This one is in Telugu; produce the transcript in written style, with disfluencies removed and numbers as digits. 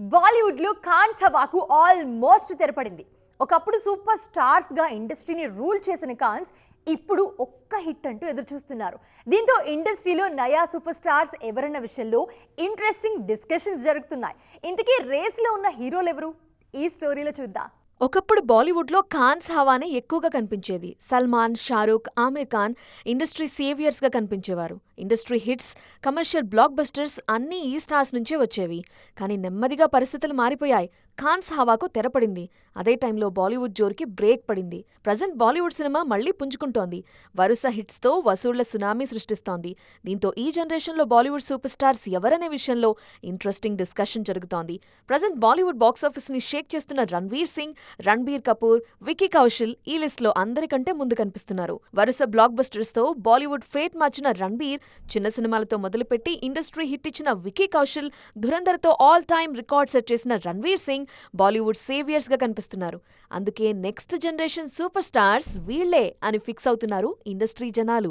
బాలీవుడ్ లో ఖాన్ సభకు ఆల్మోస్ట్ తెరపడింది. ఒకప్పుడు సూపర్ స్టార్స్ గా ఇండస్ట్రీని రూల్ చేసిన ఖాన్స్ ఇప్పుడు ఒక్క హిట్ అంటూ ఎదురు చూస్తున్నారు. దీంతో ఇండస్ట్రీలో నయా సూపర్ స్టార్స్ ఎవరన్న విషయంలో ఇంట్రెస్టింగ్ డిస్కషన్స్ జరుగుతున్నాయి. ఇంతకీ రేస్ లో ఉన్న హీరోలు ఎవరు? ఈ స్టోరీలో చూద్దాం. ఒకప్పుడు బాలీవుడ్లో ఖాన్స్ హవానే ఎక్కువగా కనిపించేది. సల్మాన్, షారూక్, ఆమిర్ ఖాన్ ఇండస్ట్రీ సేవియర్స్గా కనిపించేవారు. Industry hits, commercial blockbusters అన్నీ ఈ స్టార్స్ నుంచే వచ్చేవి. కానీ నెమ్మదిగా పరిస్థితులు మారిపోయాయి. ఖాన్స్ హవాకు తెరపడింది. అదే టైంలో బాలీవుడ్ జోరుకి బ్రేక్ పడింది. ప్రజెంట్ బాలీవుడ్ సినిమా మళ్లీ పుంజుకుంటోంది. వరుస హిట్స్తో వసూళ్ల సునామీ సృష్టిస్తోంది. దీంతో ఈ జనరేషన్లో బాలీవుడ్ సూపర్ స్టార్స్ ఎవరనే విషయంలో ఇంట్రెస్టింగ్ డిస్కషన్ జరుగుతోంది. ప్రజెంట్ బాలీవుడ్ బాక్సాఫీస్ని షేక్ చేస్తున్న రణ్వీర్ సింగ్, రణ్బీర్ కపూర్, విక్కీ కౌశల్ ఈ లిస్ట్లో అందరికంటే ముందు కనిపిస్తున్నారు. వరుస బ్లాక్ బస్టర్స్ తో బాలీవుడ్ ఫేట్ మార్చిన రణ్బీర్, చిన్న సినిమాలతో మొదలుపెట్టి ఇండస్ట్రీ హిట్ ఇచ్చిన విక్కీ కౌశల్, ధురంధర్తో ఆల్ టైమ్ రికార్డ్ సెట్ చేసిన రణ్వీర్ సింగ్ బాలీవుడ్ సేవియర్స్ గా కనిపిస్తున్నారు. అందుకే నెక్స్ట్ జనరేషన్ సూపర్ స్టార్స్ వీళ్లే అని ఫిక్స్ అవుతున్నారు ఇండస్ట్రీ జనాలు.